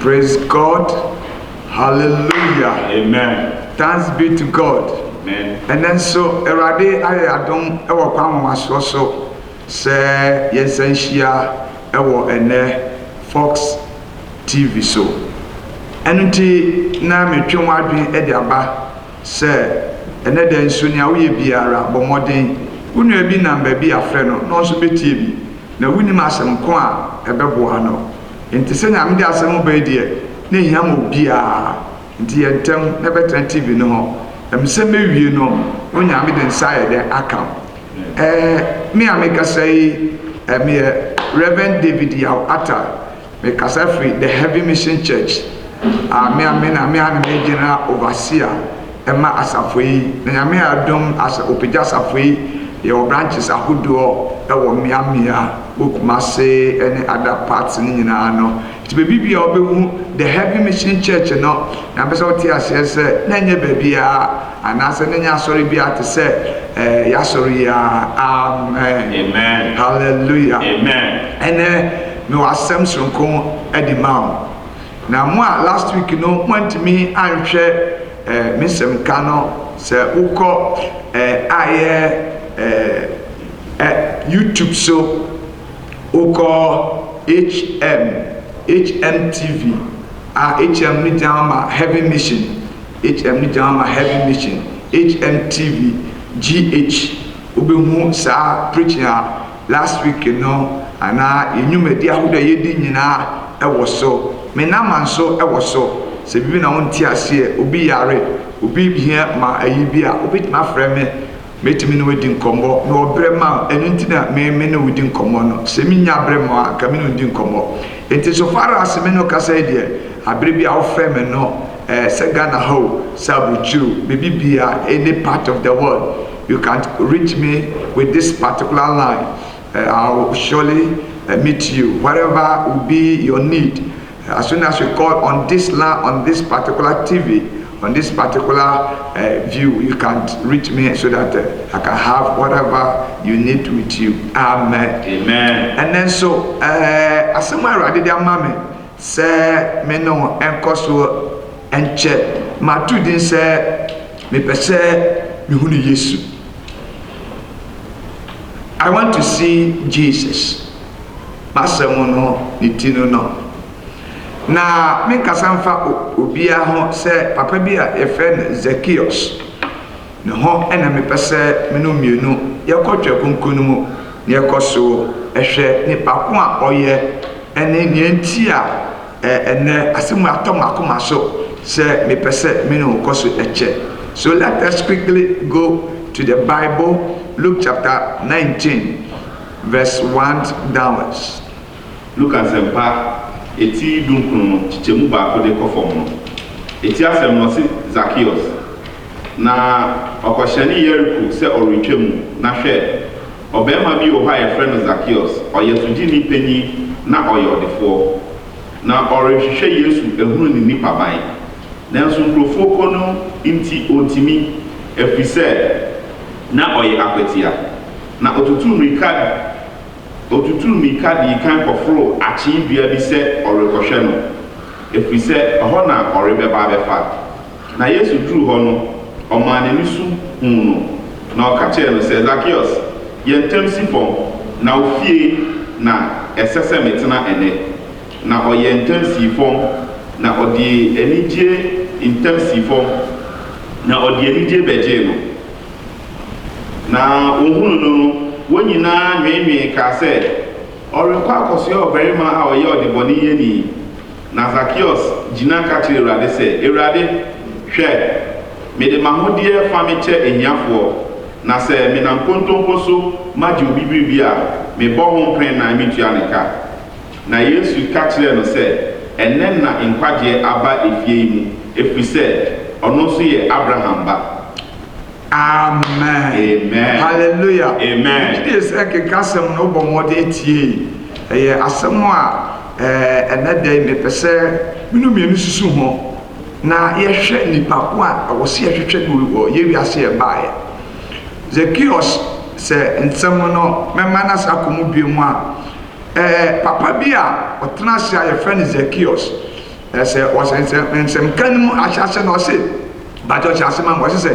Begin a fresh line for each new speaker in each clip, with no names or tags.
Praise God. Hallelujah.
Amen.
Thanks be to God.
Amen.
And then so Erade ayadom ewo kwam waso so se yesanhia ewo ene Fox TV so. Enunti na metwe wadwen ede aba se ene den so nia wo ye biara bomoden unu ebi namba bi afre no no so betie bi na wuni masem ko a ebebo ano nti se nya mede asem ba die na hia mo bia nti yentem na betra TV no ho emse mewie no onya mede nsaye de aka me ameka say me Reverend David Yaw Atta me kasa free the Heavy Mission Church me general overseer Emma Asafoi na nyame adom as opija Asafoi your branches ahodo ewo miamia Okumase any other parts ni nyina no ti be bibia obehu the Heavy Mission Church no na be so ti asese na nye bibia anase na nya sorry bia te se ya sorry ya amen.
Amen.
Hallelujah.
Amen.
And me wasem sonko edimam na mo last week no want me anhwe misem kano se uko aye YouTube so uko HMTV HM ni jama Heavy Mission HM ni jama Heavy Mission HMTV GH ubehu sa preaching last week no ana enyumedi ahoda yedi nyina ewo so me na manso ewo so se bibi na wonti ase obi yare obi bia ma ayi a obi tma freme metimi no wedi nkombo no obrema enunti na me no wedi nkombo no se mi nya brema aka me no wedi nkombo enti so far as me no kasa die abre bia wo freme no se Ghana ho sabuchu bibi bia any part of the world you can reach me with this particular line. I'll surely meet you whatever will be your need. As soon as you call on this line, on this particular TV, on this particular view, you can reach me so that I can have whatever you need with you. Amen.
Amen.
And then so as someone ready their mommy say me no enkoso enche matudin say me pese me hunu Yesu. I want to see Jesus. Masemono nitino no. Na me kasanfa obia ho se papa bi a efen Zacchaeus. Ne ho ena me pese me no mienu yakotwa konkonu mu ne yakoso ehwe ni pako a oye ene ne nti a ene asemu atomako so se me pese me no koso eche. So let us quickly go to the Bible, Luke chapter 19 verse 1 downwards.
Luke asempa eti dunkunu chichemu ba ko de kofom no. Eti asem no si Zacchaeus. Na okoshani Jericho se oritwemu na hwe obema bi o ha ye friend Zacchaeus oyetuji ni panyi na oyodefo. Na orihwehwe Yesu ehunu ni nipa ban. Nanso nkrofo ko no inti otimi efise na oye akwetia na otutu mika di kan kofro achi bia bi se orekohwe no efise ho na orebeba befa na Yesu duru ho no omane nisu hunu na okache no se Zacchaeus yentem sifom na ofie na esese metena ene na oyentem sifom na odi enije intem sifom na odi enije beje no na ohunu no wonyina nwenwe ka se orekwa akoso oberima a oye odeboni yeni na Zacchaeus jina ka kire Ewurade se Ewurade hwe mede mahodie famiche enyafo na se me na nkontompo so maji obibibi a me bo ho mpren na mitua neka na Yesu ka kire no se enen na nkwaje aba efie mu efise ono so ye Abraham ba.
Amen.
Amen.
Hallelujah.
Amen.
This is a kasem no bomode tie. Asem a enade me pese minu mienu susu ho na yehwe nipa ko a wo se yehwehwe no ye wiase e baaye. Zacchaeus se nsɛm no mɛma na sa komu bi mu a papa bi a ɔtena ase a yɛfrɛ no Zacchaeus sɛ nsɛm ka no mu ahyɛhyɛ na ɔse bakyɛ ɔhyɛ ase ma ɔse sɛ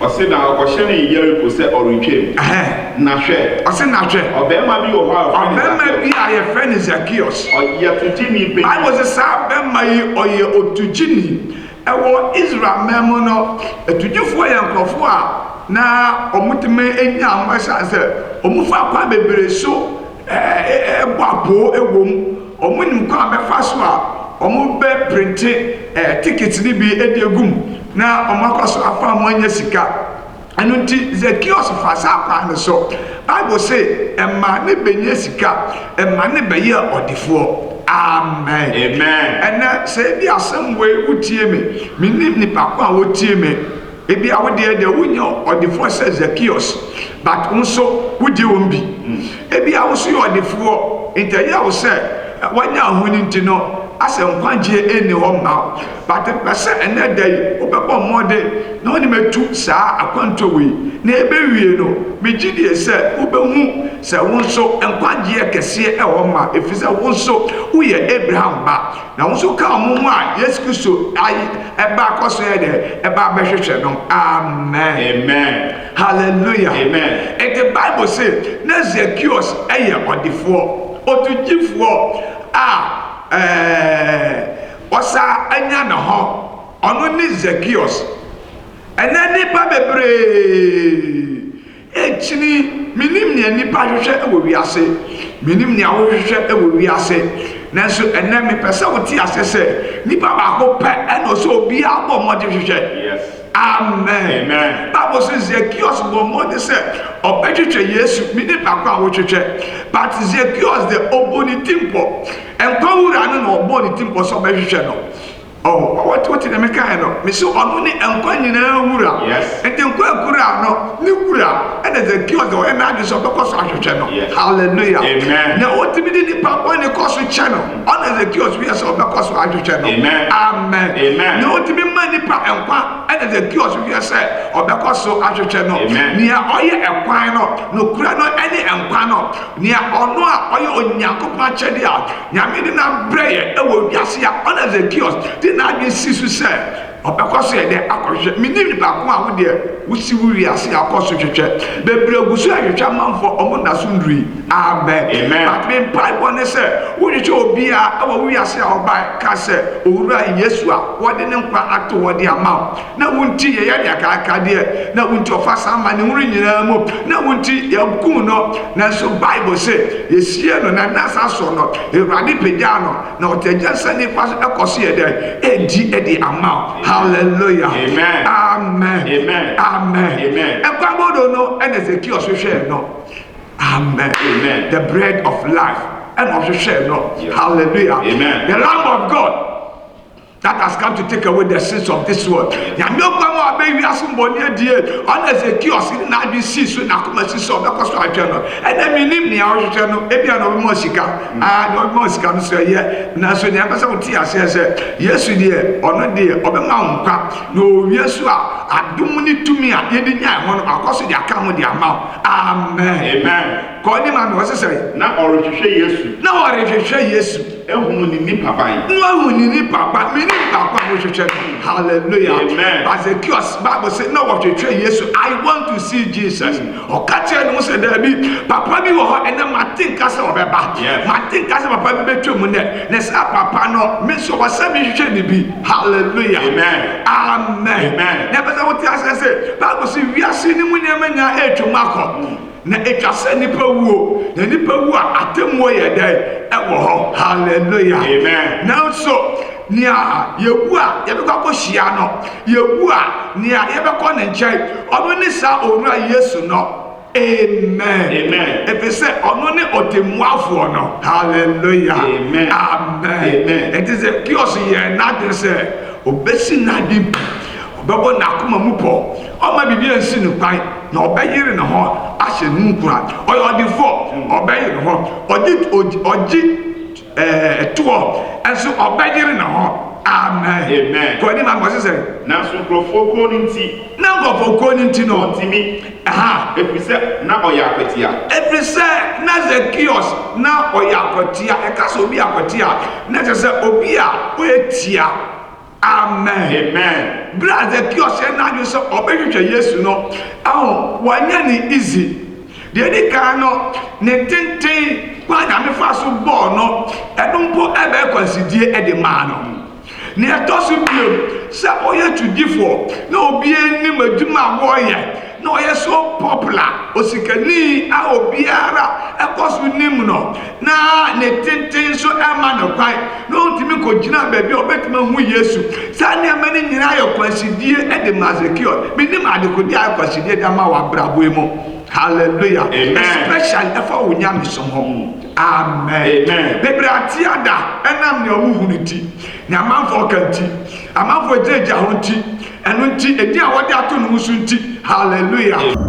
ɔse na ɔkɔhyɛ no Yeriko sɛ ɔretwam na hwɛ
ɔse na hwɛ
ɔbɛrima bi wɔ hɔ a
ɔbɛrima bi a yɛfrɛ no Zacchaeus
ɔyɛ togyini bi
Bible sɛ saa bɛrima yi ɔyɛ otugyini ɛwɔ Israel man mu no atugyifoɔ yɛ nkurɔfoɔ a na ɔmotumi anya ahoɔhyɛ sɛ ɔmofa akwa bebree so ɛbɔ apoo ɛwɔ mu ɔmonim kwan bɛfa so a ɔmo bɛ printe ticket ni bi ɛde egum na ɔmo akɔ so afa mo anya sika ɛno nti Zacchaeus fa saa kwan no so Bible sɛ ɛma ne bɛnya sika ɛma ne bɛyɛ ɔdefoɔ amen
amen
ɛnɛ sɛ bi asɛm wei wotie me menim nipa ko a wotie me ebi a wode de wonya ɔdefoɔ sɛ Zacchaeus but nso wodi wɔn bi ebi a wo so yɛ ɔdefoɔ ntɛyɛ wo sɛ wanya ahoni nti no asɛ nkwagye ɛni hɔ ma but pɛsɛ ɛnɛ da yi wobɛbɔ mmɔde na wɔde mɛtu saa akwanto wei na ɛbɛwie no megye deɛ sɛ wobɛhu sɛ wo nso nkwagyeɛ kɛseɛ ɛwɔ ma ɛfiri sɛ wo nso woyɛ Abraham ba na wo nso ka ɔmo ho a Yesu Kristo ɛba akɔ so yɛ dɛ ɛba bɛhwehwɛ no amen
amen
hallelujah
amen
the Bible say na Zacchaeus ɛyɛ ɔdefoɔ otugyifoɔ a ɔsa anya ne hɔ ɔno ne Zacchaeus ɛnɛ nipa bebree ekyini minim nea nipa hwehwɛ ɛwɔ wiase minim nea wohwehwɛ ɛwɔ wiase nanso ɛnɛ mepɛ sɛ wote ase sɛ nipa baako pɛ ɛna ɔsɛ obi abɔ mmɔde hwehwɛ
yes
amen
amen
Bible says Zacchaeus bɔ mmɔde sɛ ɔbɛhwehwɛ Yesu mi nipa ko a wohwehwɛ but Zacchaeus de ɔbɔ ne timpɔ nkwa wura no na ɔbɔ ne timpɔ sɛ ɔbɛhwehwɛ no what the American no me so ɔno ne nkwa nyinaa wura
yes
nti nkwa kura no ne wura ɛna Zacchaeus ɔyɛ na ade sɛ ɔbɛkɔ so ahwehwɛ no hallelujah
amen
na otimi de nipa bɔ ne kɔ so kyɛ no ɔna Zacchaeus wi sɛ ɔbɛkɔ so ahwehwɛ no
amen
amen
amen
na otimi ma nipa nkwa ɛna Zacchaeus wi sɛ ɔbɛkɔ so ahwehwɛ no nea ɔyɛ ɛkwan no kura no ɛne nkwa no nea ɔno a ɔyɛ Onyankopɔn akyɛde a nyame de na brɛ yɛ ɛwɔ wiase a ɔna Zacchaeus na adwe si so sɛ ɔbɛkɔ so yɛ dɛ akɔhwehwɛ menim nipa ko a wodeɛ wosi wo wiase akɔ so hwehwɛ bebree gu so ahwehwɛ amanfoɔ ɔmo na so nduri amen but me mpaebɔ ne sɛ wohwehwɛ obi a ɛwɔ wo wiase a ɔba ka sɛ owura Yesu a wɔde ne nkwa ato wɔde ama wo na wonti yɛyɛ de akaakadeɛ na wonti ɔfa saa ma ne huru nyinaa mu na wonti yɛkum no nanso Bible sɛ yɛsie no na nasa so no Awurade pagya no na ɔtagya nsa nifa so ɛkɔ so yɛ dɛ ɛdi ɛde ama wo hallelujah
amen
amen
amen
amen
amen
ekwabodo no ene Zacchaeus hwehwɛ no amen
amen
the bread of life and hwehwɛ no hallelujah
amen
the Lamb of God that has come to take away the sins of this world. Nyame okwa mo abewi asomboni adie ona Zacchaeus ni na adwi si so na koma si so obekọ so ahwe no ena minim ne ahwehwe no ebia no mo sika no mo sika no so ye na so ne apesa wo ti ase se Yesu die ono die obema nkwa no Yesu a adom ni tumi a ye di nya ho no akoso di aka ho di ama amen
amen
ko ni ma no se se
na orehwehwe Yesu
na orehwehwe Yesu
ehunu ni papa
no ehunu ni papa me ni papa wo hwehwe hallelujah
amen
Zacchaeus Bible say no what hwehwe Yesu I want to see Jesus o ka che no se da bi papa bi wo ho ene matinka se obeba matinka se papa bi betwem ne sa papa no me so wasa bi hwehwe ni bi hallelujah
amen
amen
amen
na pesa what say Bible say we are seeing mu ne manya etwum akọ na etwase nipa wuo na nipa wu a atemwo ye dai ewo ho hallelujah
amen
now so nia yewu a yebekọ kohyia no yewu a nia yebekọ ne nkyai ono ni sa owura Yesu no amen
amen
efese ono ni otemuafo no hallelujah
amen
amen
amen
it is a kiosk ye na de se obesi na di obebo na akoma mu po oma bibia nsi ne kwan na obeyire ne ho ahye nu nkura oyodifo obeyire ne ho oji to enso obeyire ne ho amen
amen
ko ni ma mo se
na so nkrofo ko ni nti
na nkrofo ko ni nti no
ntimi
efise
na oyakotia
efise na Zacchaeus na oyakotia e ka so obi akotia na se obi a o etia amen
amen
bra Zacchaeus na adu so obehwehwe Yesu no wanya ni easy de di kan no ne tenten kwa na me fa so ball no edumpo ebe consider e de ma no ne etoso bio se oye tudifo na obi enim aduma boye na oye so popular osikani a obiara ekoso nim no na ne tenten so ema no kwai no ntimi ko gina ba bi obetima hu Yesu sa ne amani nyina ayo consider e de Zacchaeus bi nim adekodi ayo consider de ma wa brabo emo. Hallelujah.
Amen.
Especially if I will yam some home. Amen.
Amen.
Bebratiada enam ne omuhuniti. Na manfo kanti. Amanfo jeja honti. Enu nti edi a wode ato no nso nti. Hallelujah.